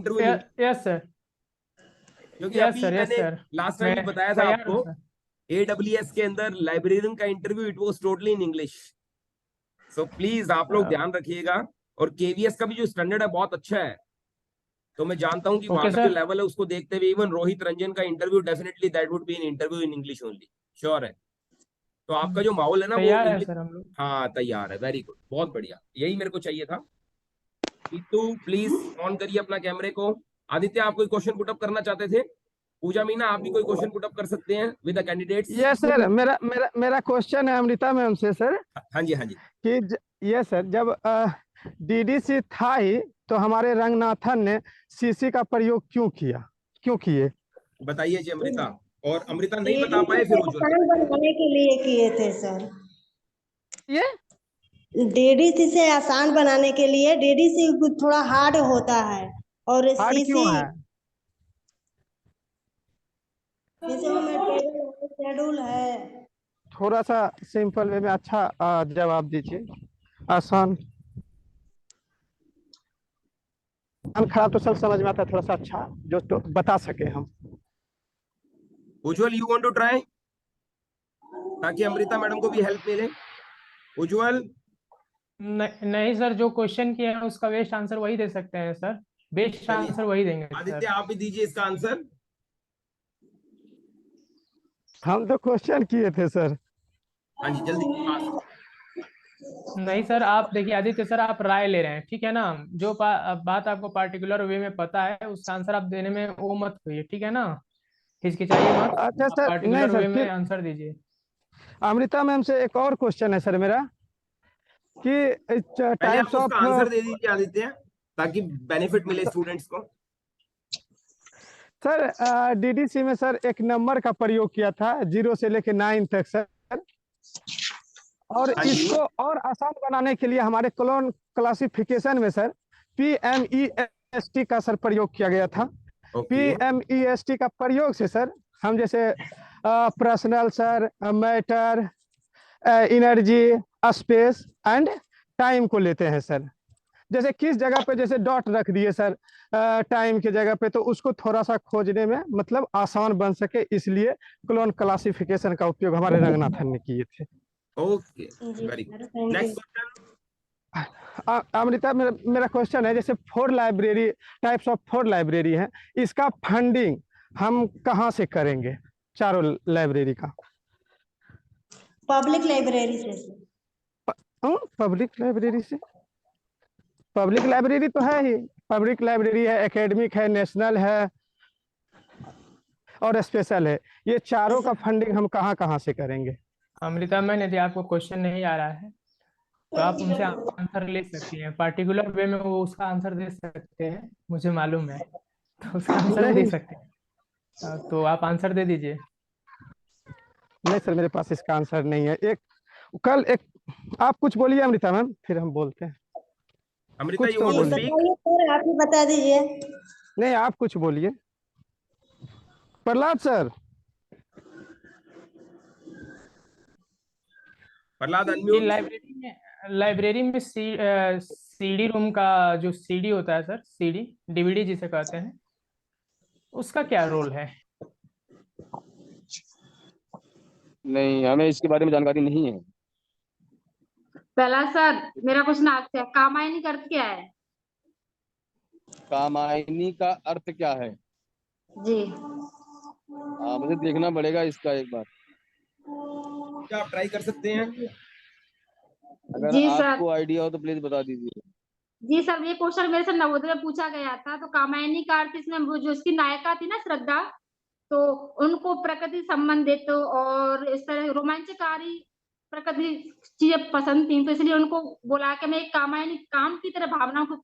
Interview लूं, yes sir. क्योंकि yes अभी सर, यस मैंने सर। लास्ट टाइम मैं भी बताया था तैयार हूँ आपको, सर। AWS के अंदर लाइब्रेरियन का interview, it was totally in English. So please आप लोग ध्यान रखिएगा। और KVS का भी जो स्टैंडर्ड है बहुत अच्छा है, तो मैं जानता हूं कि वहां ओके का जो सर। लेवल है उसको देखते हुए इवन रोहित रंजन का interview definitely that would be an interview in English only, sure है। तो आपका जो माहौल है ना वो तैयार है इंग्लिश। सर हम लोग। हाँ तैयार है, वेरी गुड, बहुत बढ़िया, यही मेरे को चाहिए था। नीतू प्लीज ऑन करिए अपना कैमरे को। आदित्य आप कोई क्वेश्चन पुटअप करना चाहते थे? पूजा मीना आप भी कोई क्वेश्चन पुटअप कर सकते हैं with the candidates. Yes sir, मेरा मेरा मेरा क्वेश्चन है अमृता मैम से सर हाँ जी हाँ जी। कि ये सर जब DDC था ही तो हमारे रंगनाथन ने CC का प्रयोग क्यों किए? बताइए जी अमृता। और अमृता नहीं बता डीडीसी पाए से फिर उज्जवल आसान बताइए। बनाने के लिए किए थे सर। ये डीडीसी से आसान बनाने के लिए, डीडीसी थोड़ा हार्ड होता है और हार्ड क्यों सीसी है? जैसे उसमें टेबल शेड्यूल है। थोड़ा सा सिंपल वे में अच्छा जवाब दीजिए, आसान। खराब तो सब समझ में आता है, थोड़ा सा अच्छा जो तो बता सके हम। उज्जवल यू वांट टू ट्राई, ताकि अमृता मैडम को भी हेल्प मिले। उज्जवल। नहीं सर, जो क्वेश्चन किए हैं उसका बेस्ट आंसर वही दे सकते हैं सर। बेस्ट चलिए आंसर वही देंगे आदित्य सर। आप भी दीजिए इसका आंसर। हम तो क्वेश्चन किए थे सर। हाँ जी जल्दी फास्ट। नहीं सर, आप देखिए आदित्य सर, आप राय ले रहे हैं, ठीक है ना। जो बात आपको पार्टिकुलर वे में पता है उसका आंसर आप देने में वो मत होइए, ठीक है ना। हिचकिचाइए मत। अच्छा आप सर, नहीं पार्टिकुलर सर, वे में फिर आंसर दीजिए। अमृता मैम से एक और क्वेश्चन है सर मेरा कि पहले आप टाइप्स उसका ऑफ। आंसर दे दीजिए आदित्य, ताकि बेनिफिट मिले स्टूडेंट्स को। सर DDC में सर एक नंबर का प्रयोग किया था 0 से लेके 9 तक सर, और हाँ जी। इसको और आसान बनाने के लिए हमारे क्लोन क्लासिफिकेशन में सर PMEST का सर प्रयोग किया गया था। ओके। PMEST का प्रयोग से सर हम जैसे personal sir, matter, energy, space and time को लेते हैं सर। जैसे किस जगह पे जैसे डॉट रख दिए सर टाइम की जगह पे, तो उसको थोड़ा सा खोजने में मतलब आसान बन सके, इसलिए क्लोन क्लासिफिकेशन का उपयोग हमारे रंगनाथन ने किए थे। ओके जी very sir, good, thank you. Next question. Amrita, मेरा क्वेश्चन है, जैसे four library, types of four library है, इसका फंडिंग हम कहाँ से करेंगे, चारों लाइब्रेरी का? पब्लिक लाइब्रेरी से सर। पब्लिक लाइब्रेरी से? पब्लिक लाइब्रेरी तो है ही, पब्लिक लाइब्रेरी है, एकेडमिक है, नेशनल है और स्पेशल है। ये चारों का फंडिंग हम कहाँ कहाँ से करेंगे? अमृता मैम, यदि आपको क्वेश्चन नहीं आ रहा है तो आप उनसे आंसर ले सकती हैं, पार्टिकुलर वे में वो उसका आंसर दे सकते हैं, मुझे मालूम है। तो उसका आंसर भी दे नहीं सकते हैं। तो आप आंसर दे दीजिए। नहीं सर, मेरे पास इसका आंसर नहीं है। एक कल एक आप कुछ बोलिए अमृता मैम, फिर हम बोलते हैं। अमृता कुछ यू तो वांट टू जी बोलिए। स्पीक। बताइए सर, आप ही बता दीजिए। नहीं, आप कुछ बोलिए प्रहलाद सर। प्रहलाद ये अनम्यूट। लाइब्रेरी में सीडी रूम का जो सीडी होता है सर, सीडी डीवीडी जिसे कहते हैं, उसका क्या रोल है? नहीं, हमें इसके बारे में जानकारी नहीं है। पहला सर, मेरा क्वेश्चन आपसे, कामायनी का अर्थ क्या है? कामायनी का अर्थ क्या है? जी। मुझे देखना पड़ेगा इसका एक बार। क्या आप ट्राई कर सकते हैं? अगर जी सर। आपको आइडिया हो तो प्लीज बता दीजिए। जी सर, ये क्वेश्चन मेरे से नवोदय में पूछा गया था। तो कामायनी का अर्थ, इसमें वो जो उसकी नायिका थी ना, श्रद्धा, तो उनको प्रकृति संबंधित और इस तरह रोमांचकारी प्रकृति चीजें पसंद थी, तो इसलिए उनको बोला कि मैं एक कामायनी, काम की तरह भावनाओं को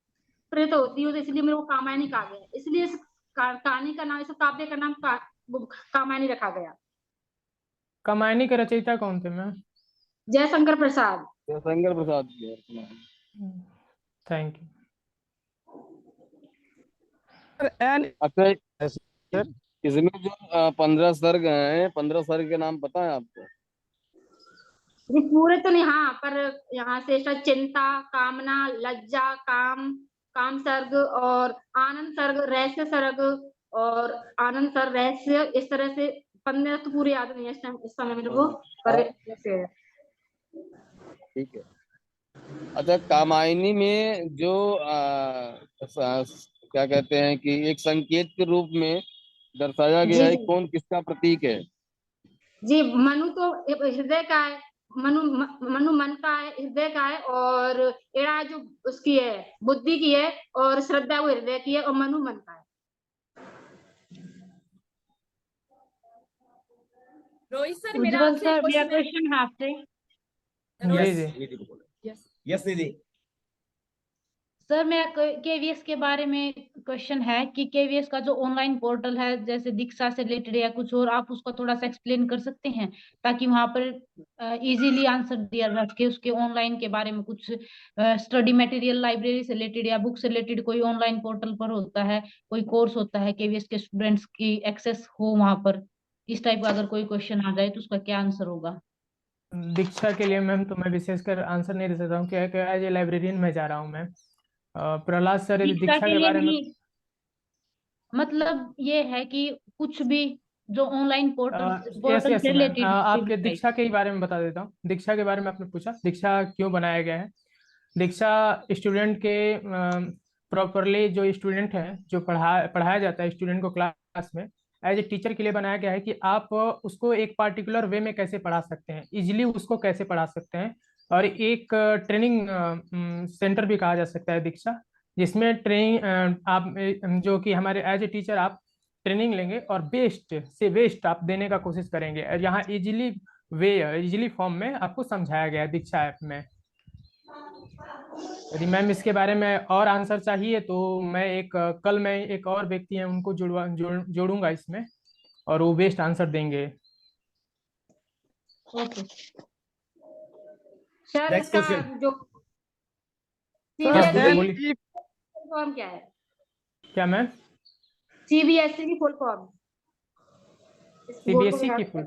प्रेरित होती हूँ, तो इसलिए मेरे को कामायनी कहा गया। इसलिए इस कहानी का नाम, इस काव्य का नाम कामायनी रखा गया। कमायनी के रचयिता कौन थे ma'am? Jaishankar Prasad. Jaishankar Prasad ji. Thank you. एन अच्छा, सर, इसमें जो 15 सर्ग हैं, 15 सर्ग के नाम पता है आपको? ये पूरे तो नहीं, हाँ, पर यहाँ से चिंता, कामना, लज्जा, काम, काम सर्ग और आनंद सर्ग, रहस्य सर्ग और आनंद सर्ग, रहस्य, इस तरह से 15 तो पूरे याद नहीं है इस समय मेरे को, पर ऐसे है। ठीक है। अच्छा, कामायनी में जो क्या कहते हैं कि एक संकेत के रूप में दर्शाया गया है, जी कौन किसका प्रतीक है? जी, मनु तो हृदय का है, मनु मन का है, हृदय का है, और एड़ा जो उसकी है बुद्धि की है, और श्रद्धा वो हृदय की है, और मनु मन का है। रोहित सर, मेरा उज्जवल आपसे एक सर, मेरा क्वेश्चन है। क्वेश्चन है आपसे। जी जी। निधि को बोलो। यस निधि। सर, मेरा केवीएस के बारे में क्वेश्चन है कि केवीएस का जो ऑनलाइन पोर्टल है, जैसे दीक्षा से रिलेटेड या कुछ और, आप उसका थोड़ा सा एक्सप्लेन कर सकते हैं ताकि वहां पर इजीली आंसर दिया जा सके उसके ऑनलाइन के बारे में। कुछ स्टडी मटेरियल लाइब्रेरी से रिलेटेड या बुक से रिलेटेड कोई ऑनलाइन पोर्टल पर होता है, कोई कोर्स होता है केवीएस के स्टूडेंट्स की एक्सेस हो वहां पर, इस टाइप का अगर कोई क्वेश्चन आ जाए तो उसका क्या आंसर होगा? दीक्षा के लिए मैम तो मैं विशेषकर आंसर नहीं दे सकता हूँ, क्या एज ए लाइब्रेरियन में जा रहा हूँ मैं। प्रहलाद सर यदि दीक्षा दीक्षा के के लिए बारे में, नहीं, मतलब ये है कि कुछ भी जो online portal yes portal yes से मैम, रिलेटेड आपके दीक्षा के ही बारे में बता देता हूँ। दीक्षा के बारे में आपने पूछा, दीक्षा क्यों बनाया गया है। दीक्षा स्टूडेंट के प्रॉपरली जो स्टूडेंट है, जो पढ़ाया जाता है स्टूडेंट को क्लास में, एज ए टीचर के लिए बनाया गया है कि आप उसको एक पार्टिकुलर वे में कैसे पढ़ा सकते हैं, इजीली उसको कैसे पढ़ा सकते हैं। और एक ट्रेनिंग सेंटर भी कहा जा सकता है दीक्षा, जिसमें ट्रेनिंग आप जो कि हमारे एज ए टीचर आप ट्रेनिंग लेंगे और बेस्ट से बेस्ट आप देने का कोशिश करेंगे। और यहाँ इजीली फॉर्म में आपको समझाया गया है दीक्षा ऐप में। यदि मैम इसके बारे में और आंसर चाहिए तो कल मैं एक और व्यक्ति हैं उनको जोड़ूंगा इसमें, और वो बेस्ट आंसर देंगे। ओके सर, नेक्स्ट इसका क्वेश्चन। जो यस दीक्षा सीबीएसई बोलिए। फॉर्म क्या है? क्या मैम? सीबीएसई की फुल फॉर्म, इस बोर्ड को सीबीएसई की फुल?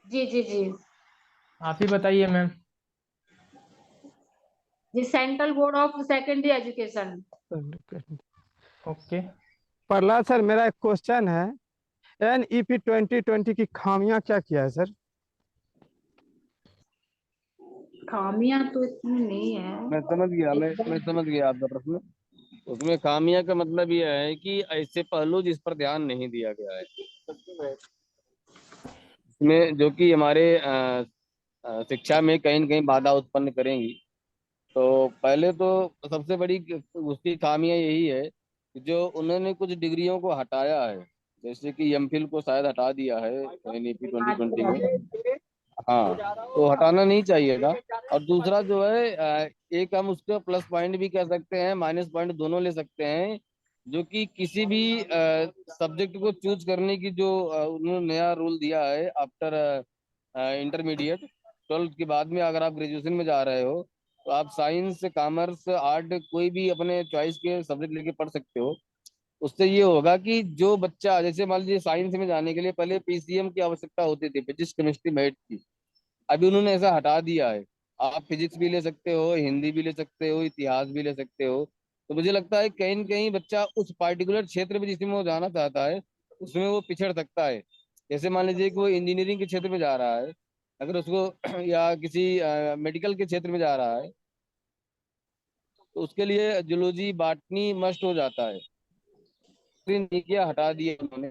जी जी जी आप ही बताइए मैम। जी, central board of secondary education. Okay. Prahlad sir, मेरा एक क्वेश्चन है, NEP 2020 की खामियां क्या किया है सर? खामियां तो इतनी नहीं है। मैं समझ गया आपका प्रश्न। उसमें खामियां का मतलब यह है कि ऐसे पहलू जिस पर ध्यान नहीं दिया गया है, इसमें जो कि हमारे शिक्षा में कहीं न कहीं बाधा उत्पन्न करेंगी। तो पहले तो सबसे बड़ी उसकी खामियां यही है कि जो उन्होंने कुछ डिग्रियों को हटाया है, जैसे कि एमफिल को शायद हटा दिया है NEP 2020 में। हाँ, तो हटाना नहीं चाहिए था। और दूसरा जो है एक हम उसका प्लस पॉइंट भी कह सकते हैं, माइनस पॉइंट दोनों ले सकते हैं, जो कि किसी भी सब्जेक्ट को चूज करने की जो उन्होंने नया रूल दिया है आफ्टर इंटरमीडिएट 12th के बाद में, अगर आप ग्रेजुएशन में जा रहे हो तो आप साइंस, कॉमर्स, आर्ट कोई भी अपने चॉइस के सब्जेक्ट लेके पढ़ सकते हो। उससे ये होगा कि जो बच्चा, जैसे मान लीजिए साइंस में जाने के लिए पहले PCM की आवश्यकता होती थी, फिजिक्स केमिस्ट्री मैथ की, अभी उन्होंने ऐसा हटा दिया है। आप फिजिक्स भी ले सकते हो, हिंदी भी ले सकते हो, इतिहास भी ले सकते हो। तो मुझे लगता है कहीं न कहीं बच्चा उस पार्टिकुलर क्षेत्र में जिसमें वो जाना चाहता है उसमें वो पिछड़ सकता है। जैसे मान लीजिए कि वो इंजीनियरिंग के क्षेत्र में जा रहा है, अगर उसको या किसी मेडिकल के क्षेत्र में जा रहा है तो उसके लिए जूलॉजी, बॉटनी मस्ट हो जाता है। नहीं किया, हटा दिया उन्होंने।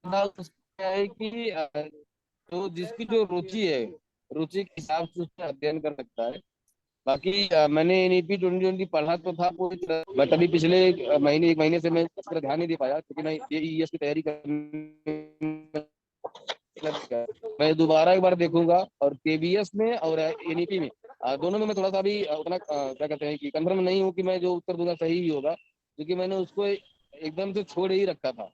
क्या है कि तो जिसकी जो रुचि है, रुचि के हिसाब से उसका अध्ययन कर सकता है। बाकी मैंने NEP 2020 पढ़ा तो था पूरी तरह, बट अभी पिछले एक महीने से मैं इस पर ध्यान नहीं दे पाया, क्योंकि मैं AES की तैयारी करने लग गया। मैं दोबारा एक बार देखूंगा, और KBS में और NEP में दोनों में मैं थोड़ा सा भी उतना क्या कहते हैं कि कंफर्म नहीं हूँ कि मैं जो उत्तर दूंगा सही ही होगा, क्योंकि मैंने उसको एकदम से छोड़ ही रखा था।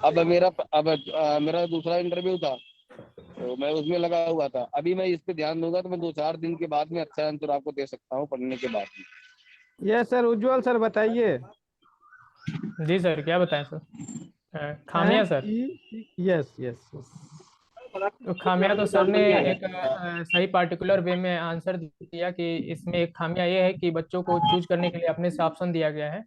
अब मेरा दूसरा इंटरव्यू था तो मैं उसमें लगा हुआ था। अभी मैं इस पे ध्यान दूंगा तो मैं 2-4 दिन के बाद में अच्छा आंसर आपको दे सकता हूँ पढ़ने के बाद में। यस सर, उज्जवल सर बताइए। जी सर, क्या बताएं सर? खामियां सर? Yes yes yes. तो खामियां तो सर ने एक सही पार्टिकुलर वे में आंसर दिया कि इसमें एक खामियां ये है कि बच्चों को चूज करने के लिए अपने से ऑप्शन दिया गया है।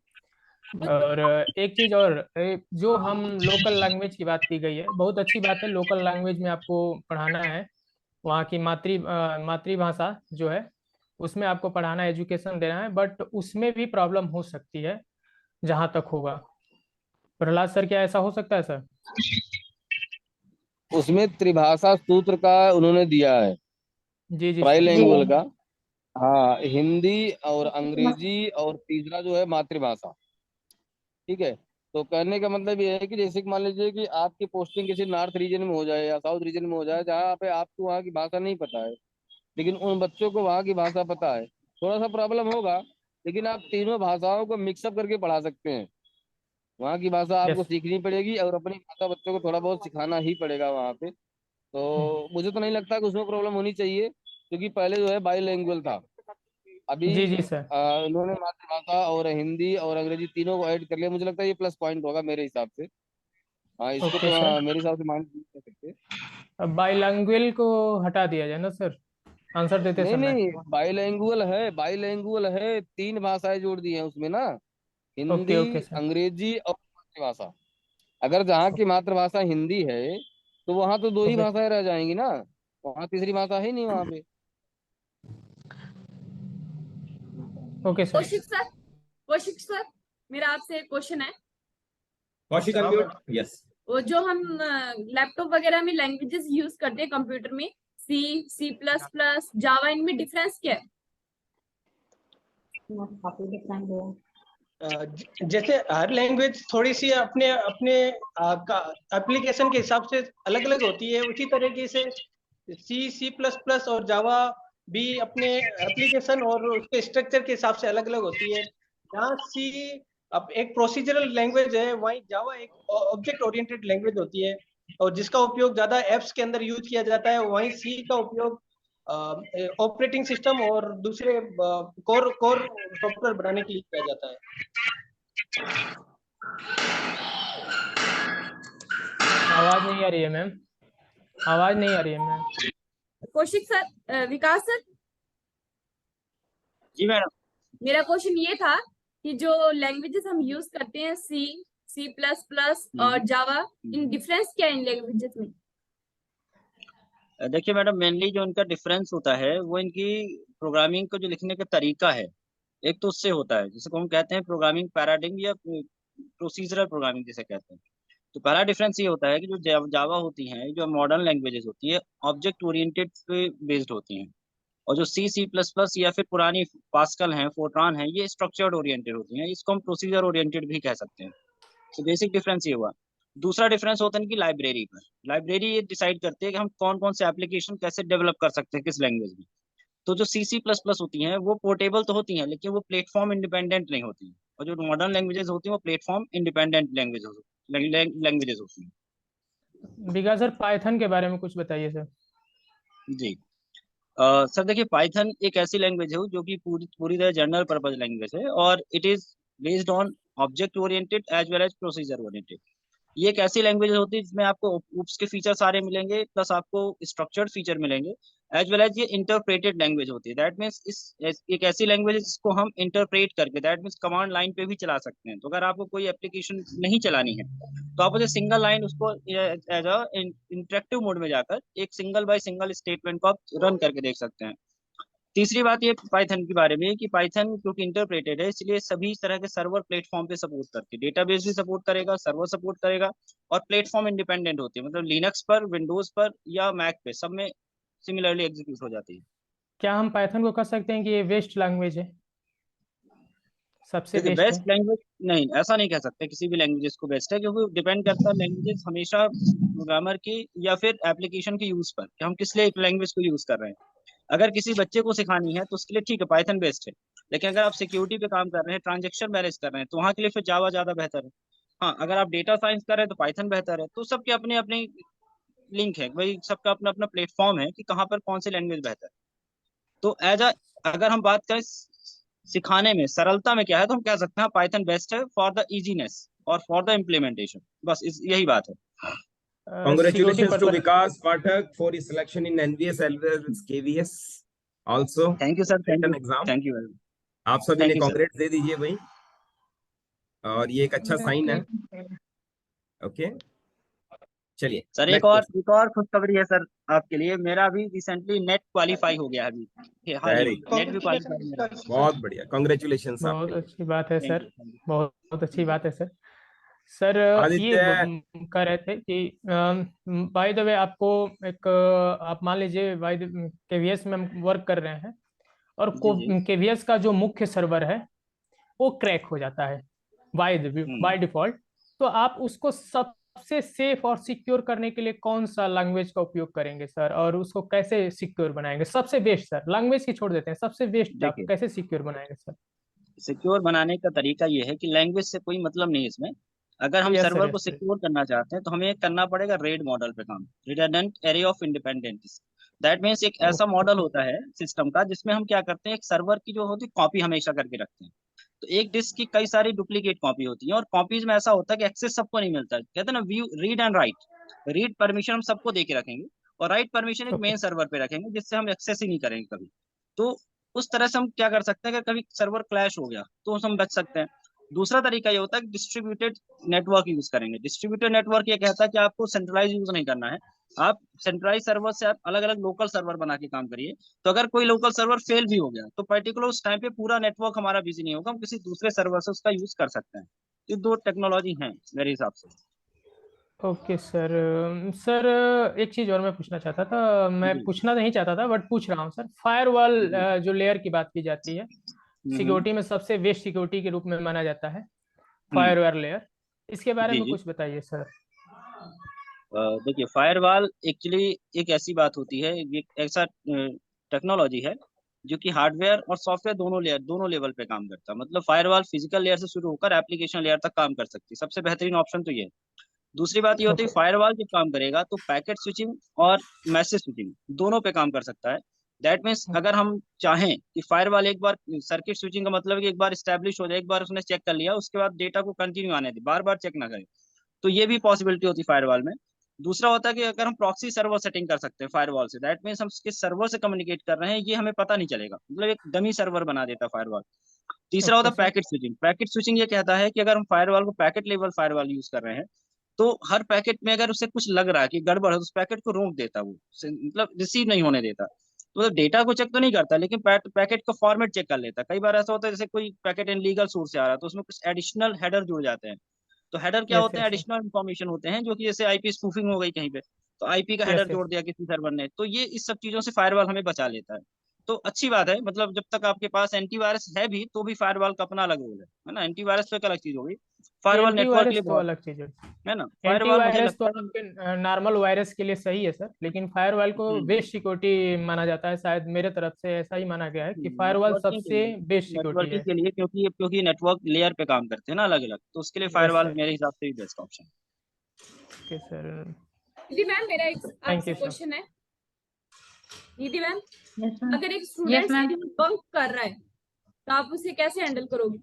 और एक चीज और, जो हम लोकल लैंग्वेज की बात की गई है, बहुत अच्छी बात है, लोकल लैंग्वेज में आपको पढ़ाना है। वहाँ की मातृभाषा जो है उसमें आपको पढ़ाना, एजुकेशन देना है, बट उसमें भी प्रॉब्लम हो सकती है जहाँ तक होगा। प्रहलाद सर, क्या ऐसा हो सकता है सर? उसमें त्रिभाषा सूत्र का उन्होंने दिया है, जी जी सर। ट्राइलैंगुअल का। हाँ, हिंदी और अंग्रेजी और तीसरा जो है मातृभाषा। ठीक है। तो कहने का मतलब ये है कि जैसे कि मान लीजिए कि आपकी पोस्टिंग किसी नॉर्थ रीजन में हो जाए या साउथ रीजन में हो जाए, जहाँ पे आपको वहाँ की भाषा नहीं पता है, लेकिन उन बच्चों को वहाँ की भाषा पता है, थोड़ा सा प्रॉब्लम होगा। लेकिन आप तीनों भाषाओं को मिक्सअप करके पढ़ा सकते हैं। वहाँ की भाषा आपको यस। सीखनी पड़ेगी और अपनी भाषा बच्चों को थोड़ा बहुत सिखाना ही पड़ेगा वहाँ पे। तो मुझे तो नहीं लगता कि उसमें प्रॉब्लम होनी चाहिए, क्योंकि पहले जो है बाईलैंग्वेज था। अभी जी जी सर। इन्होंने मातृभाषा और हिंदी और अंग्रेजी तीनों को ऐड कर लिया। मुझे लगता है ये प्लस पॉइंट होगा मेरे हिसाब से। हाँ, इसको ओके तो सर। मेरे हिसाब से मान नहीं कर सकते। अब बाईलैंग्वेज को हटा दिया जाए ना सर, आंसर देते नहीं समय। नहीं, बाईलैंगुअल है, बाईलैंगुअल है, तीन भाषाएं जोड़ दी हैं उसमें ना, ओके हिंदी, ओके सर। अंग्रेजी और मातृभाषा। अगर जहाँ की मातृभाषा हिंदी है तो वहाँ तो दो ही ओके भाषाएं रह जाएंगी ना, वहाँ तीसरी भाषा है नहीं वहाँ पे। Okay sir. कौशिक सर, मेरा आपसे एक क्वेश्चन है। कौशिक अनम्यूट। यस। वो जो हम लैपटॉप वगैरह में लैंग्वेजेस यूज करते हैं कंप्यूटर में, सी, सी प्लस प्लस, जावा, इनमें डिफरेंस क्या है? जैसे हर लैंग्वेज थोड़ी सी अपने अपने एप्लीकेशन के हिसाब से अलग अलग होती है, उसी तरीके से सी, सी प्लस प्लस और जावा भी अपने एप्लीकेशन और उसके स्ट्रक्चर के हिसाब से अलग अलग होती है। जहाँ सी अब एक प्रोसीजरल लैंग्वेज है, वहीं जावा एक ऑब्जेक्ट ओरिएंटेड लैंग्वेज होती है और जिसका उपयोग ज्यादा एप्स के अंदर यूज किया जाता है। वहीं सी का उपयोग ऑपरेटिंग सिस्टम और दूसरे कोर कोर सॉफ्टवेयर बनाने के लिए किया जाता है। आवाज नहीं आ रही है मैम, आवाज नहीं आ रही है मैम। कौशिक सर, विकास सर, जी मैडम। मेरा क्वेश्चन ये था कि जो लैंग्वेजेस हम यूज करते हैं, सी, सी प्लस प्लस और जावा, इन डिफरेंस क्या है इन लैंग्वेजेस में? देखिए मैडम, मेनली जो इनका डिफरेंस होता है वो इनकी प्रोग्रामिंग को जो लिखने का तरीका है, एक तो उससे होता है, जिसे हम कहते हैं प्रोग्रामिंग पैराडिग्म या प्रोसीजरल प्रोग्रामिंग जिसे कहते हैं। तो पहला डिफरेंस ये होता है कि जो जावा होती हैं, जो मॉडर्न लैंग्वेजेस होती है, ऑब्जेक्ट ओरिएंटेड पे बेस्ड होती हैं। और जो सी, सी प्लस प्लस या फिर पुरानी पास्कल है, फोर्ट्रान है, ये स्ट्रक्चर्ड ओरिएंटेड होती हैं। इसको हम प्रोसीजर ओरिएंटेड भी कह सकते हैं। तो बेसिक डिफरेंस ये हुआ। दूसरा डिफरेंस होता है कि लाइब्रेरी पर, लाइब्रेरी ये डिसाइड करती है कि हम कौन कौन से एप्लीकेशन कैसे डेवलप कर सकते हैं किस लैंग्वेज में। तो जो सी, सी प्लस प्लस होती हैं वो पोर्टेबल तो होती हैं, लेकिन वो प्लेटफॉर्म इंडिपेंडेंट नहीं होती हैं। और जो मॉडर्न लैंग्वेजेस होती हैं वो प्लेटफॉर्म इंडिपेंडेंट लैंग्वेजेस होती हैं। विकास सर, पाइथन के बारे में कुछ बताइए सर। जी सर, देखिए पाइथन एक ऐसी लैंग्वेज है जो कि पूरी पूरी तरह जनरल पर्पज लैंग्वेज है, और it is based on object oriented as well as procedure oriented. ये एक ऐसी लैंग्वेज होती है जिसमें आपको ओप्स के फीचर सारे मिलेंगे, प्लस आपको स्ट्रक्चर्ड फीचर मिलेंगे, एज वेल एज ये इंटरप्रेटेड लैंग्वेज होती है। दैट मीन्स एक ऐसी लैंग्वेज है जिसको हम इंटरप्रेट करके, दैट मीन्स कमांड लाइन पे भी चला सकते हैं। तो अगर आपको कोई एप्लीकेशन नहीं चलानी है तो आप उसे सिंगल लाइन उसको एज अ इंटरेक्टिव मोड में जाकर एक सिंगल बाय सिंगल स्टेटमेंट को आप रन करके देख सकते हैं। तीसरी बात ये पाइथन के बारे में कि पाइथन क्योंकि इंटरप्रेटेड है, इसलिए सभी तरह के सर्वर प्लेटफॉर्म पे सपोर्ट करती है, डेटाबेस भी सपोर्ट करेगा, सर्वर सपोर्ट करेगा, और प्लेटफॉर्म इंडिपेंडेंट होती है, मतलब लिनक्स पर, विंडोज पर या मैक पे सब में सिमिलरली एग्जीक्यूट हो जाती है। क्या हम पाइथन को कह सकते हैं कि ये बेस्ट लैंग्वेज है, सबसे देखिए, बेस्ट है? बेस्ट लैंग्वेज नहीं, ऐसा नहीं कह सकते किसी भी लैंग्वेजेस को बेस्ट है, क्योंकि डिपेंड करता है लैंग्वेजेस हमेशा प्रोग्रामर की या फिर एप्लीकेशन के यूज पर कि हम किस लिए लैंग्वेज को यूज कर रहे हैं। अगर किसी बच्चे को सिखानी है तो उसके लिए ठीक है, पाइथन बेस्ट है। लेकिन अगर आप सिक्योरिटी पे काम कर रहे हैं, ट्रांजेक्शन मैनेज कर रहे हैं, तो वहाँ के लिए फिर जावा ज्यादा बेहतर है। हाँ, अगर आप डेटा साइंस कर रहे हैं तो पाइथन बेहतर है। तो सबके अपने अपने लिंक है भाई, सबका अपना अपना प्लेटफॉर्म है कि कहाँ पर कौन सी लैंग्वेज बेहतर है। तो अगर हम बात करें सिखाने में सरलता में क्या है, तो हम कह सकते हैं पाइथन बेस्ट है फॉर द इजीनेस और फॉर द इम्प्लीमेंटेशन, बस यही बात है। Congratulations to purpose. Vikas Pathak for his selection in NVS as KVS also. Thank you sir, thank you, exam thank you very much, आप सभी Thank ने you, sir. Congrats दे दीजिए भाई, और ये एक अच्छा साइन है। ओके चलिए सर एक और खुशखबरी है सर आपके लिए, मेरा अभी रिसेंटली नेट क्वालिफाई हो गया है अभी हाल ही Very में, नेट भी क्वालिफाई मेरा। बहुत बढ़िया, कॉन्ग्रेचुलेशन बहुत आपके। अच्छी बात है सर, Thank you. बहुत अच्छी बात है सर। सर ये आदित्य कह रहे थे कि बाय द वे आपको एक आप मान लीजिए बाय केवीएस में हम वर्क कर रहे हैं और जी। केवीएस का जो मुख्य सर्वर है वो क्रैक हो जाता है बाय डिफॉल्ट, तो आप उसको सबसे सेफ और सिक्योर करने के लिए कौन सा लैंग्वेज का उपयोग करेंगे सर, और उसको कैसे सिक्योर बनाएंगे? सबसे बेस्ट सर, लैंग्वेज की छोड़ देते हैं, सबसे बेस्ट आप देखिए, कैसे सिक्योर बनाएंगे सर? सिक्योर बनाने का तरीका ये है कि लैंग्वेज से कोई मतलब नहीं है इसमें। अगर हम यस सर, सर्वर को यस सर। सिक्योर करना चाहते हैं तो हमें करना पड़ेगा रेड मॉडल पे काम, redundant array of independence. That means एक ऐसा मॉडल होता है सिस्टम का जिसमें हम क्या करते हैं, एक सर्वर की जो होती है कॉपी हमेशा करके रखते हैं। तो एक डिस्क की कई सारी डुप्लीकेट कॉपी होती है, और कॉपीज में ऐसा होता है कि एक्सेस सबको नहीं मिलता है। कहते हैं ना, view read and right, read permission हम सबको दे के रखेंगे और राइट परमिशन एक ओके मेन सर्वर पे रखेंगे जिससे हम एक्सेस ही नहीं करेंगे कभी। तो उस तरह से हम क्या कर सकते हैं, अगर कभी सर्वर क्लैश हो गया तो हम बच सकते हैं। दूसरा तरीका ये होता है कि डिस्ट्रीब्यूटेड नेटवर्क यूज करेंगे। डिस्ट्रीब्यूटेड नेटवर्क ये कहता है कि आपको सेंट्रलाइज यूज नहीं करना है, आप सेंट्रलाइज सर्वर से आप अलग अलग लोकल सर्वर बना के काम करिए। तो अगर कोई लोकल सर्वर फेल भी हो गया तो पर्टिकुलर उस टाइम पे पूरा नेटवर्क हमारा बिजी नहीं होगा, हम किसी दूसरे सर्वर से उसका यूज कर सकते हैं। ये दो टेक्नोलॉजी हैं मेरे हिसाब से। Okay sir. सर एक चीज और मैं पूछना चाहता था, मैं जी पूछना नहीं चाहता था बट पूछ रहा हूँ सर। फायरवॉल जी। जो लेयर की बात की जाती है, हम्म सिक्योरिटी में सबसे बेस्ट सिक्योरिटी के रूप में माना जाता है हम्म, फायरवॉल लेयर, इसके बारे जी में जी। कुछ बताइए सर। देखिए, फायरवॉल एक्चुअली एक ऐसी बात होती है, ये ऐसा टेक्नोलॉजी है जो कि हार्डवेयर और सॉफ्टवेयर दोनों लेवल पे काम करता है। मतलब फायरवॉल फिजिकल लेयर से शुरू होकर एप्लीकेशन लेयर तक काम कर सकती है। सबसे बेहतरीन ऑप्शन तो ये है। दूसरी बात ये होती है, ओके फायरवॉल जब काम करेगा तो पैकेट स्विचिंग और मैसेज स्विचिंग दोनों पे काम कर सकता है। दैट मीन्स अगर हम चाहें कि फायरवॉल एक बार, सर्किट स्विचिंग का मतलब है कि एक बार स्टैब्लिश हो जाए, एक बार उसने चेक कर लिया, उसके बाद डेटा को कंटिन्यू आने दे, बार बार चेक ना करे, तो ये भी पॉसिबिलिटी होती है फायरवॉल में। दूसरा होता है कि अगर हम प्रॉक्सी सर्वर सेटिंग कर सकते हैं फायरवॉल से, दैट मीन्स हम किस सर्वर से कम्युनिकेट कर रहे हैं ये हमें पता नहीं चलेगा, मतलब एक डमी सर्वर बना देता है फायरवॉल। तीसरा होता ओके है sir. Packet switching. Packet switching ये कहता है कि अगर हम फायरवॉल को पैकेट लेवल फायरवॉल यूज कर रहे हैं तो हर पैकेट में अगर उसे कुछ लग रहा है कि गड़बड़ है तो उस पैकेट को रोक देता है, वो मतलब रिसीव नहीं होने देता। तो मतलब डेटा को चेक तो नहीं करता, लेकिन पैकेट का फॉर्मेट चेक कर लेता है। कई बार ऐसा होता है जैसे कोई पैकेट इनलीगल सोर्स से आ रहा है तो उसमें कुछ एडिशनल हेडर जुड़ जाते हैं। तो हेडर क्या यस होते हैं, यस एडिशनल इन्फॉर्मेशन होते हैं, जो कि जैसे आईपी स्पूफिंग हो गई कहीं पे, तो आईपी का हेडर यस जोड़ यस। दिया किसी सर्वर ने, तो ये इस सब चीजों से फायरवॉल हमें बचा लेता है। तो अच्छी बात है, मतलब जब तक आपके पास एंटीवायरस है भी तो भी फायरवॉल का अपना अलग रोल है ना। एंटीवायरस तो एक अलग चीज होगी, फायरवॉल नेटवर्क के लिए एंटीवायरस तो बहुत अलग चीज है। है ना। फायरवॉल मुझे एंटीवायरस तो लगता है आपके नॉर्मल वायरस के लिए सही है सर, लेकिन फायरवॉल को बेस्ट सिक्योरिटी माना जाता है, शायद मेरे तरफ से ऐसा ही माना गया है कि फायरवॉल नेटवर्किंग के सबसे लिए, बेस्ट सिक्योरिटी है। क्योंकि नेटवर्क लेयर पे काम करते हैं ना अलग अलग, तो उसके लिए यस फायरवॉल सर। मेरे हिसाब से भी बेस्ट ऑप्शन है। Okay sir. दीदी मैम, मेरा एक थैंक आपसे यू सर। क्वेश्चन है। दीदी मैम, यस मैम। अगर एक यस स्टूडेंट मैम। बंक कर रहा है तो आप उसे कैसे हैंडल करोगे?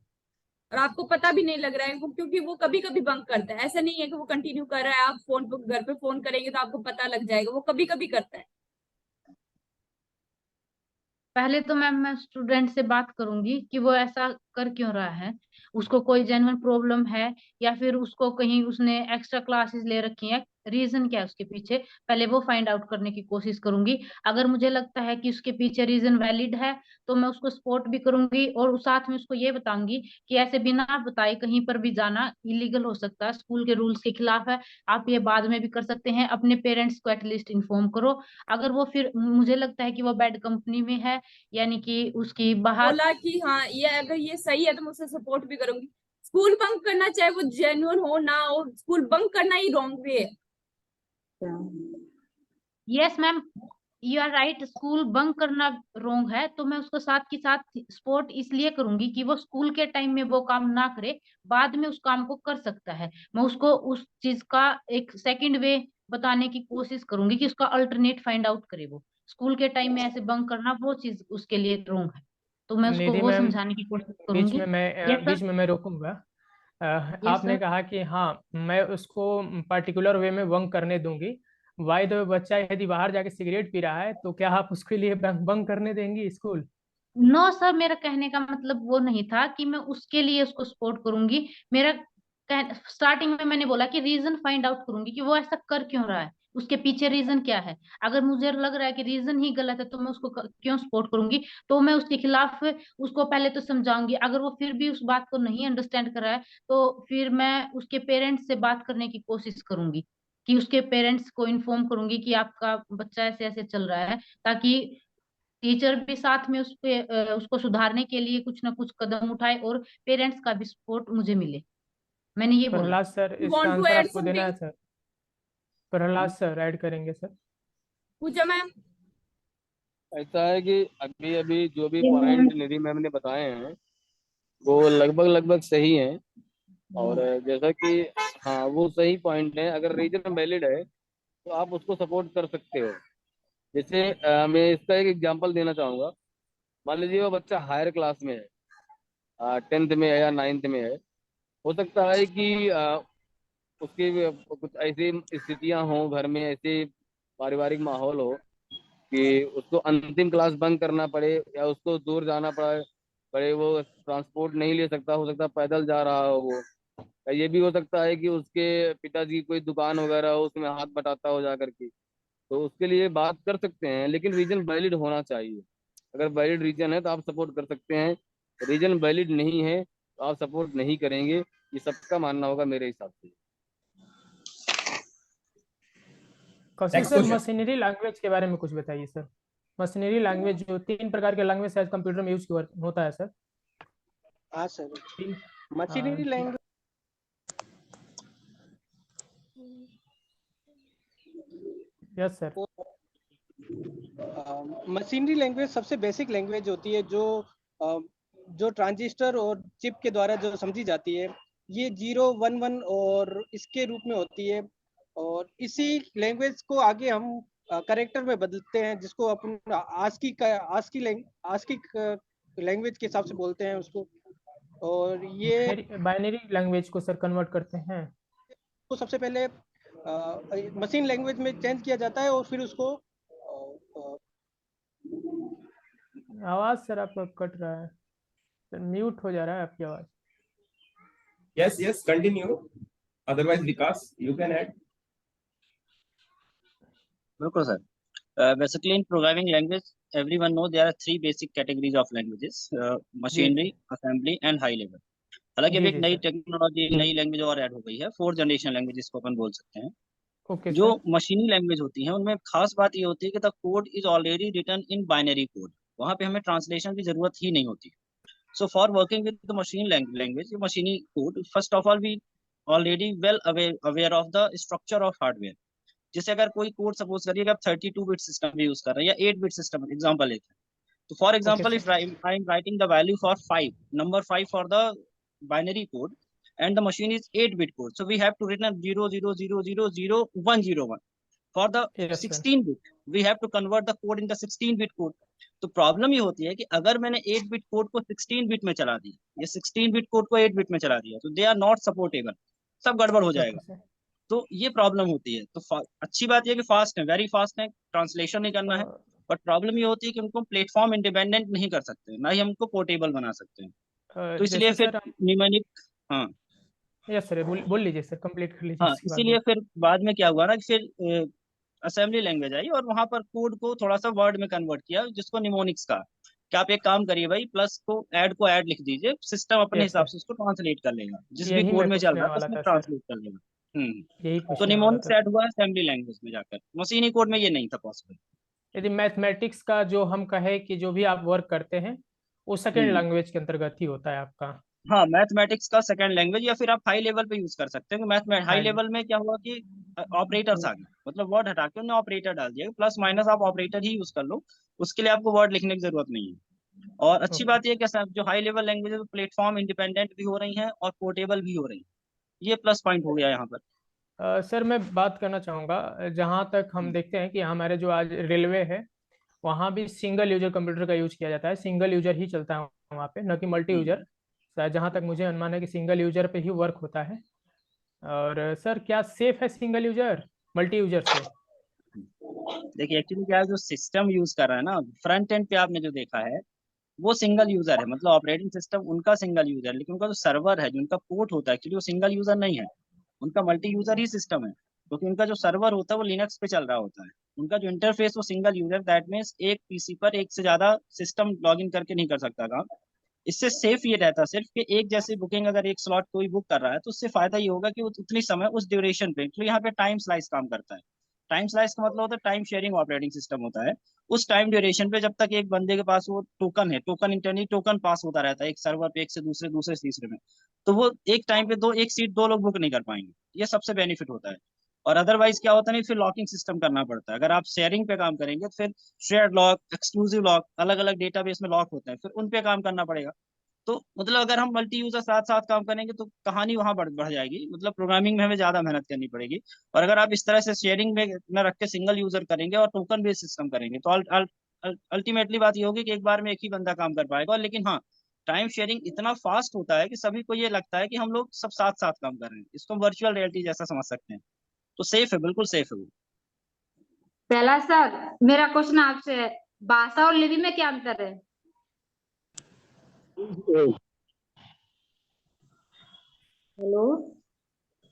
और आपको पता भी नहीं लग रहा है वो, क्योंकि वो कभी कभी बंक करता है, ऐसा नहीं है कि वो कंटिन्यू कर रहा है। आप फोन पे, घर पे फोन करेंगे तो आपको पता लग जाएगा, वो कभी कभी करता है। पहले तो मैम मैं स्टूडेंट से बात करूंगी कि वो ऐसा कर क्यों रहा है, उसको कोई जेन्युइन प्रॉब्लम है या फिर उसको कहीं उसने एक्स्ट्रा क्लासेस ले रखी है, रीजन क्या है उसके पीछे, पहले वो फाइंड आउट करने की कोशिश करूंगी। अगर मुझे लगता है कि उसके पीछे रीजन वैलिड है तो मैं उसको सपोर्ट भी करूंगी और साथ में उसको ये बताऊंगी कि ऐसे बिना बताए कहीं पर भी जाना इलीगल हो सकता है, स्कूल के रूल्स के खिलाफ है। आप ये बाद में भी कर सकते हैं, अपने पेरेंट्स को एटलीस्ट इन्फॉर्म करो। अगर वो फिर मुझे लगता है कि वो बैड कंपनी में है, यानी कि उसकी बाहर, बोला कि हाँ, ये अगर ये सही है तो मैं उसे सपोर्ट भी करूंगी। स्कूल बंक करना, चाहे वो जेन्युइन हो ना हो, स्कूल बंक करना ही रॉन्ग वे है। Yes ma'am you are right, school bunk करना रोंग है, तो मैं उसको साथ के साथ सपोर्ट इसलिए करूंगी कि वो स्कूल के टाइम में वो काम ना करे, बाद में उस काम को कर सकता है। मैं उसको उस चीज का एक सेकंड वे बताने की कोशिश करूंगी कि उसका अल्टरनेट फाइंड आउट करे। वो स्कूल के टाइम में ऐसे बंक करना वो चीज उसके लिए रोंग है, तो मैं उसको निधि वो मैम, समझाने की कोशिश करूंगी। यस बीच सर। में मैं रोकूंगा। आपने सर। कहा कि हाँ मैं उसको पर्टिकुलर वे में बंक करने दूंगी। वाई दो बच्चा यदि बाहर जाके सिगरेट पी रहा है तो क्या आप उसके लिए बंक करने देंगी स्कूल? नो सर, मेरा कहने का मतलब वो नहीं था कि मैं उसके लिए उसको सपोर्ट करूंगी। मेरा स्टार्टिंग में मैंने बोला कि रीजन फाइंड आउट करूंगी कि वो ऐसा कर क्यों रहा है, उसके पीछे रीजन क्या है। अगर मुझे लग रहा है कि रीजन ही गलत है तो मैं उसको क्यों सपोर्ट करूंगी। तो मैं उसके खिलाफ उसको पहले तो समझाऊंगी। अगर वो फिर भी उस बात को नहीं अंडरस्टैंड कर रहा है तो फिर मैं उसके पेरेंट्स से बात करने की कोशिश करूंगी, कि उसके पेरेंट्स को इन्फॉर्म करूंगी कि आपका बच्चा ऐसे ऐसे चल रहा है, ताकि टीचर भी साथ में उस पे उसको सुधारने के लिए कुछ ना कुछ कदम उठाए और पेरेंट्स का भी सपोर्ट मुझे मिले। मैंने ये बोला। प्रहलाद सर, इसका वांट टू आंसर ऐड आपको देना है something? Sir? Prahlad sir add करेंगे सर। पूजा मैम। ऐसा है कि अभी अभी जो भी पॉइंट निधि मैम ने बताए हैं वो लगभग लगभग सही हैं। और जैसा कि हाँ वो सही पॉइंट है, अगर रीजन वैलिड है तो आप उसको सपोर्ट कर सकते हो। जैसे मैं इसका एक एग्जांपल देना चाहूंगा। मान लीजिए वो बच्चा हायर क्लास में है, 10th में है या 9th में है। हो सकता है कि उसकी कुछ ऐसी स्थितियां हों घर में, ऐसे पारिवारिक माहौल हो कि उसको अंतिम क्लास बंक करना पड़े या उसको दूर जाना पड़े वो ट्रांसपोर्ट नहीं ले सकता, हो सकता है पैदल जा रहा हो वो। या ये भी हो सकता है कि उसके पिताजी की कोई दुकान वगैरह हो उसमें हाथ बटाता हो जा करके। तो उसके लिए बात कर सकते हैं, लेकिन रीजन वैलिड होना चाहिए। अगर वैलिड रीजन है तो आप सपोर्ट कर सकते हैं, रीजन वैलिड नहीं है तो आप सपोर्ट नहीं करेंगे। ये सबका मानना होगा मेरे हिसाब से। Kaushik next sir, question. Machinery language के बारे में कुछ बताइए सर। मशीनरी लैंग्वेज जो 3 प्रकार के लैंग्वेज शायद कंप्यूटर में यूज होता है सर। हाँ सर, तीन। हाँ machinery language yes sir. Machinery language सबसे बेसिक लैंग्वेज होती है जो ट्रांजिस्टर और चिप के द्वारा जो समझी जाती है। ये 0 1 1 और इसके रूप में होती है। और इसी लैंग्वेज को आगे हम करेक्टर में बदलते हैं, जिसको अपन आस्की लैंग्वेज के हिसाब से बोलते हैं उसको। और ये बाइनरी लैंग्वेज को सर कन्वर्ट करते हैं। तो सबसे पहले मशीन लैंग्वेज में चेंज किया जाता है और फिर उसको आवाज सर आपका कट रहा है सर, म्यूट हो जा रहा है आपकी आवाज। Yes yes continue, otherwise Vikas you can add. बिल्कुल sir. Basically, in programming language, everyone know there are three basic categories of languages: जी machinery, जी assembly, and high level. हालांकि अभी जी एक जी नई सर। टेक्नोलॉजी, नई लैंग्वेज और ऐड हो गई है, 4th जनरेशन लैंग्वेज जिसको अपन बोल सकते हैं। ओके जो सर। मशीनी लैंग्वेज होती है उनमें खास बात ये होती है कि the code is already written in binary code. वहां पे हमें ट्रांसलेशन की जरूरत ही नहीं होती। So for working with the machine language, मशीनी code, first of all we already well aware of the structure of hardware. जैसे अगर कोई कोड सपोज करिए कि आप 32 बिट सिस्टम यूज कर रहे हैं या 8 बिट सिस्टम, एग्जांपल लेते हैं। तो for okay example, sir. If I am writing the value for 5, number 5 for the binary code, and the machine is 8-bit code, so we have to return 000000101. For the yes sir. 16-bit, we have to convert the code in the 16-bit code. तो problem ये होती है कि अगर मैंने 8-बिट code को 16 bit में चला दिया या 16-बिट कोड को 8 बिट में चला दिया, तो दे आर नॉट सपोर्टेबल, सब गड़बड़ हो ओके जाएगा। सर। तो ये प्रॉब्लम होती है। तो अच्छी बात यह कि फास्ट है, वेरी फास्ट है, ट्रांसलेशन नहीं करना है। बट प्रॉब्लम ये होती है कि उनको प्लेटफॉर्म इंडिपेंडेंट नहीं कर सकते, ना ही हमको पोर्टेबल बना सकते हैं। तो इसलिए जैसे फिर सर हम। निम्नलिखित, हाँ यस सर, बोल लीजिए सर, कंप्लीट कर लीजिए, हाँ, इसके बाद इसीलिए फिर बाद में क्या हुआ ना कि फिर असेंबली लैंग्वेज आई और वहां पर कोड को थोड़ा सा वर्ड में कन्वर्ट किया, जिसको निमोनिक्स का। क्या आप एक काम करिए भाई, प्लस को ऐड लिख दीजिए, सिस्टम अपने यस हिसाब सर, से उसको ट्रांसलेट कर लेगा, जिस भी यही कोड मैं में चल पूछने रहा है वाला उसमें था सर, ट्रांसलेट कर लेगा। यही तो पूछने वाला निमोनिक्स था ऐड सर। हुआ असेंबली लैंग्वेज में जाकर, मशीनी कोड में ये नहीं था पॉसिबल। यदि मैथमेटिक्स का जो हम कहे कि जो भी आप वर्क करते हैं वो सेकेंड हम्म लैंग्वेज के अंतर्गत ही होता है आपका। हाँ, मैथमेटिक्स का सेकंड लैंग्वेज, या फिर आप हाई लेवल पे यूज कर सकते हैं। हाई हाँ जी। लेवल में क्या हुआ कि ऑपरेटर्स आ गए, मतलब वर्ड हटा के उन्होंने ऑपरेटर डाल दिया, प्लस माइनस आप ऑपरेटर ही यूज कर लो, उसके लिए आपको वर्ड लिखने की जरूरत नहीं है। और अच्छी ओके। बात यह कि जो हाई लेवल लैंग्वेज है प्लेटफॉर्म इंडिपेंडेंट भी हो रही हैं और पोर्टेबल भी हो रही हैं। ये प्लस पॉइंट हो गया यहाँ पर। सर मैं बात करना चाहूँगा, जहाँ तक हम देखते हैं कि हमारे जो आज रेलवे है वहाँ भी सिंगल यूजर कंप्यूटर का यूज किया जाता है, सिंगल यूजर ही चलता है वहाँ पे, न कि मल्टी हम्म यूजर। जहाँ तक मुझे अनुमान है कि सिंगल यूजर पे ही वर्क होता है। और सर क्या सेफ है सिंगल यूजर मल्टी यूजर से? देखिए एक्चुअली क्या है, जो सिस्टम यूज कर रहा है ना, फ्रंट एंड पे आपने जो देखा है वो सिंगल यूजर है, मतलब ऑपरेटिंग सिस्टम उनका सिंगल यूजर है, लेकिन उनका जो सर्वर है, जो उनका पोर्ट होता है, एक्चुअली वो सिंगल यूजर नहीं है, उनका मल्टी यूजर ही सिस्टम है, क्योंकि उनका जो सर्वर होता है वो लिनक्स पे चल रहा होता है। उनका जो इंटरफेस वो सिंगल यूजर, दैट मीन्स एक पीसी पर एक से ज्यादा सिस्टम लॉग इन करके नहीं कर सकता काम। इससे सेफ ये रहता सिर्फ कि एक जैसी बुकिंग अगर एक स्लॉट कोई बुक कर रहा है तो उससे फायदा ये होगा कि वो उतनी समय उस ड्यूरेशन पे, तो यहाँ पे टाइम स्लाइस काम करता है। टाइम स्लाइस का मतलब होता है टाइम शेयरिंग ऑपरेटिंग सिस्टम होता है। उस टाइम ड्यूरेशन पे जब तक एक बंदे के पास वो टोकन है, टोकन इंटरनली टोकन पास होता रहता है एक सर्वर पे, एक से दूसरे, दूसरे से तीसरे में, तो वो एक टाइम पे एक सीट दो लोग बुक नहीं कर पाएंगे। ये सबसे बेनिफिट होता है। और अदरवाइज क्या होता है, नहीं फिर लॉकिंग सिस्टम करना पड़ता है। अगर आप शेयरिंग पे काम करेंगे तो फिर शेयर्ड लॉक, एक्सक्लूसिव लॉक, अलग अलग डेटाबेस में लॉक होते हैं, फिर उन पे काम करना पड़ेगा। तो मतलब अगर हम मल्टी यूजर साथ साथ काम करेंगे तो कहानी वहां बढ़ जाएगी, मतलब प्रोग्रामिंग में हमें ज्यादा मेहनत करनी पड़ेगी। और अगर आप इस तरह से शेयरिंग में रख के सिंगल यूजर करेंगे और टोकन बेस्ड सिस्टम करेंगे तो अल्टीमेटली बात ये होगी कि एक बार में एक ही बंदा काम कर पाएगा। लेकिन हाँ, टाइम शेयरिंग इतना फास्ट होता है कि सभी को ये लगता है कि हम लोग सब साथ साथ काम कर रहे हैं। इसको वर्चुअल रियलिटी जैसा समझ सकते हैं। तो सेफ है, बिल्कुल सेफ है वो। पहला सर मेरा क्वेश्चन आपसे है, भाषा और लिपि में क्या अंतर है? हेलो,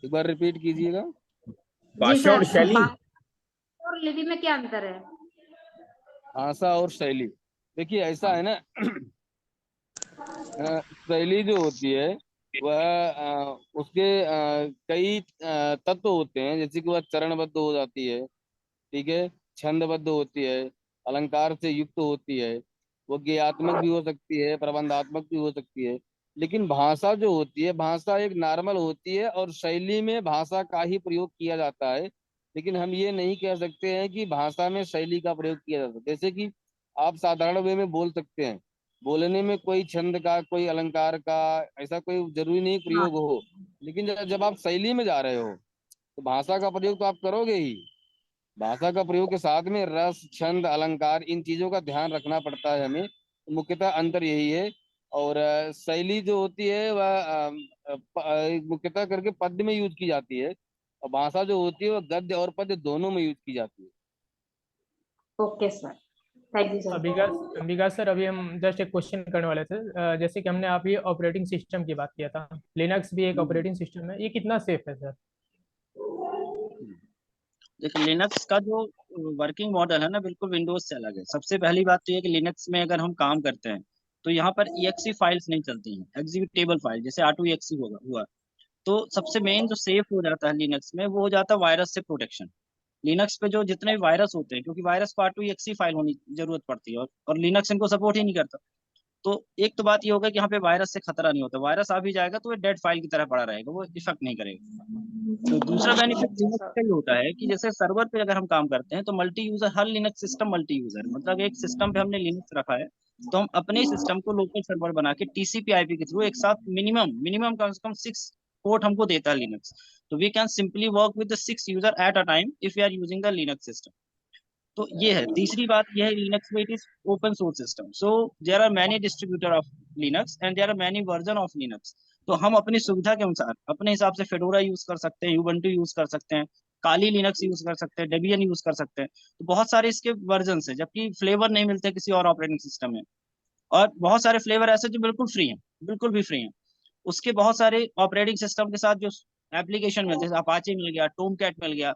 एक बार रिपीट कीजिएगा। जी भाषा और सर, शैली। भाषा और लिपि में क्या अंतर है? भाषा और शैली, देखिए ऐसा है ना, शैली जो होती है वह उसके कई तत्व होते हैं, जैसे कि वह चरणबद्ध हो जाती है, ठीक है, छंदबद्ध होती है, अलंकार से युक्त होती है, वो गेयात्मक भी हो सकती है, प्रबंधात्मक भी हो सकती है। लेकिन भाषा जो होती है, भाषा एक नॉर्मल होती है और शैली में भाषा का ही प्रयोग किया जाता है। लेकिन हम ये नहीं कह सकते हैं कि भाषा में शैली का प्रयोग किया जाता है। जैसे कि आप साधारण वे में बोल सकते हैं, बोलने में कोई छंद का, कोई अलंकार का, ऐसा कोई जरूरी नहीं प्रयोग हो। लेकिन जब आप शैली में जा रहे हो तो भाषा का प्रयोग तो आप करोगे ही। भाषा का प्रयोग के साथ में रस, छंद, अलंकार, इन चीजों का ध्यान रखना पड़ता है हमें। मुख्यतः अंतर यही है। और शैली जो होती है वह मुख्यतः करके पद्य में यूज की जाती है, और भाषा जो होती है वह गद्य और पद्य दोनों में यूज की जाती है। Okay sir, thank you sir. Vikas sir, अभी हम जस्ट एक क्वेश्चन करने वाले थे। जैसे कि हमने आप ये ऑपरेटिंग सिस्टम की बात किया था, लिनक्स भी एक ऑपरेटिंग सिस्टम है, ये कितना सेफ है सर? देखिए लिनक्स का जो वर्किंग मॉडल है ना, बिल्कुल विंडोज से अलग है। सबसे पहली बात तो ये कि लिनक्स में अगर हम काम करते हैं तो यहाँ पर exe फाइल्स नहीं चलती हैं, एग्जीक्यूटेबल फाइल जैसे R2exe हुआ। तो सबसे मेन जो सेफ हो जाता है लिनक्स में वो हो जाता है वायरस से प्रोटेक्शन। लिनक्स पे जो जितने भी वायरस होते हैं, क्योंकि वायरस को R2exe फाइल होनी जरूरत पड़ती है, और लिनक्स इनको सपोर्ट ही नहीं करता। तो एक तो बात ये होगा कि यहाँ पे वायरस से खतरा नहीं होता, वायरस आ भी जाएगा तो वो डेड फाइल की तरह पड़ा रहेगा, वो इफेक्ट नहीं करेगा। तो दूसरा बेनिफिट लिनक्स का ये होता है कि जैसे सर्वर पे अगर हम काम करते हैं तो मल्टी यूजर, हर लिनक्स सिस्टम मल्टी यूजर, मतलब एक सिस्टम पे हमने लिनक्स रखा है तो हम अपने सिस्टम को लोकल सर्वर बना के TCP IP के थ्रू एक साथ मिनिमम कम से कम 6 पोर्ट हमको देता है लिनक्स। तो we can simply work with the 6 user at a time if we are using the Linux system. तो ये है। तीसरी बात यह है, लिनक्स में it is open source system, so there are many distributor of Linux and there are many version of Linux. तो हम अपनी सुविधा के अनुसार अपने हिसाब से फेडोरा यूज कर सकते हैं, यूबंटू यूज कर सकते हैं, काली लिनक्स यूज कर सकते हैं, डेबियन यूज कर सकते हैं। तो बहुत सारे इसके वर्जन है, जबकि फ्लेवर नहीं मिलते किसी और ऑपरेटिंग सिस्टम में। और बहुत सारे फ्लेवर ऐसे जो बिल्कुल फ्री हैं, बिल्कुल भी फ्री हैं। उसके बहुत सारे ऑपरेटिंग सिस्टम के साथ जो एप्लीकेशन मिलते हैं, जैसे अपाचे मिल गया, टोमकैट मिल गया,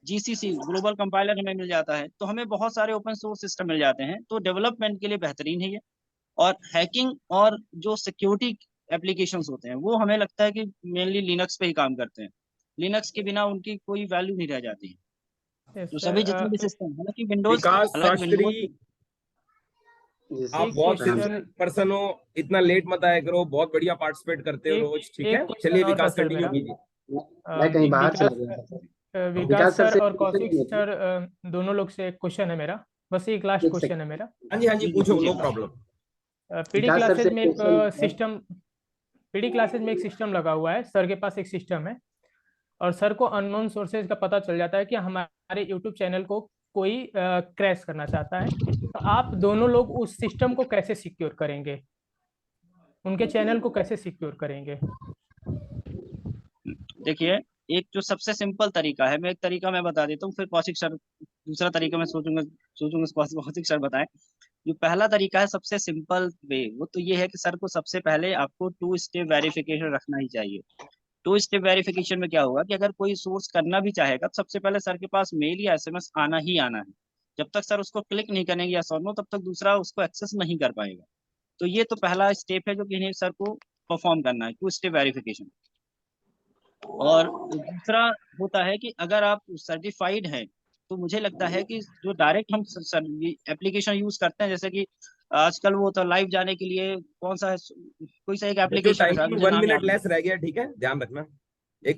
GCC ग्लोबल कंपाइलर हमें मिल जाता है, तो हमें बहुत सारे ओपन सोर्स सिस्टम मिल जाते हैं। तो डेवलपमेंट के लिए बेहतरीन है ये। और हैकिंग और जो सिक्योरिटी एप्लीकेशंस होते हैं वो हमें लगता है कि मेनली लिनक्स पे ही काम करते हैं। लिनक्स के बिना उनकी कोई वैल्यू नहीं रह जाती है। तो सभी जितने भी सिस्टम, हालांकि विंडोज, विकास हालांकि शास्त्री, विंडोज आप एक बहुत क्वेश्चन सिंसियर पर्सन हो, इतना लेट मत आया करो, बहुत बढ़िया पार्टिसिपेट करते हो एक रोज, ठीक एक है? क्वेश्चन चलिए और था विकास सर कंटिन्यू मेरा। कीजिए। मैं कहीं बाहर विकास चला गया था सर। विकास सर सर से और एक कौशिक क्वेश्चन सर, दोनों लोग से एक क्वेश्चन है मेरा, बस एक लास्ट एक क्वेश्चन है सेकंड, मेरा। हाँ जी पूछो, नो प्रॉब्लम। पीडी विकास सर क्लासेज से में एक एक क्वेश्चन। सिस्टम पीडी क्लासेज में एक सिस्टम लगा हुआ है, सर के पास एक सिस्टम है, और सर को अननोन सोर्सेज का पता चल जाता है कि हमारे यूट्यूब चैनल को कोई क्रैश करना चाहता है। तो आप दोनों लोग उस सिस्टम को कैसे सिक्योर करेंगे? उनके चैनल को कैसे सिक्योर करेंगे? देखिए, एक जो सबसे सिंपल तरीका है, मैं एक तरीका मैं बता देता हूँ, फिर कौशिक सर दूसरा तरीका मैं सोचूंगा कौशिक सर बताएं। जो पहला तरीका है सबसे सिंपल वे, वो तो ये है कि सर को सबसे पहले आपको 2 स्टेप वेरिफिकेशन रखना ही चाहिए। 2 स्टेप वेरिफिकेशन में क्या होगा कि अगर कोई सोर्स करना भी चाहेगा तो सबसे पहले सर के पास मेल या एसएमएस आना ही आना है। जब तक सर उसको क्लिक नहीं करेंगे या सर नो, तब तक दूसरा उसको एक्सेस नहीं कर पाएगा। तो ये तो पहला स्टेप है जो कि इन्हें सर को परफॉर्म करना है, 2 स्टेप वेरिफिकेशन। और दूसरा होता है कि अगर आप सर्टिफाइड हैं तो मुझे लगता है कि जो डायरेक्ट हम एप्लीकेशन यूज करते हैं, जैसे कि आजकल वो तो लाइव जाने के लिए कौन सा है, कोई सा एक जो एप्लीकेशन है, टाइमिंग मुझे 1 नाम मिनट याद नहीं। लेस रह गया, ठीक है, ध्यान रखना।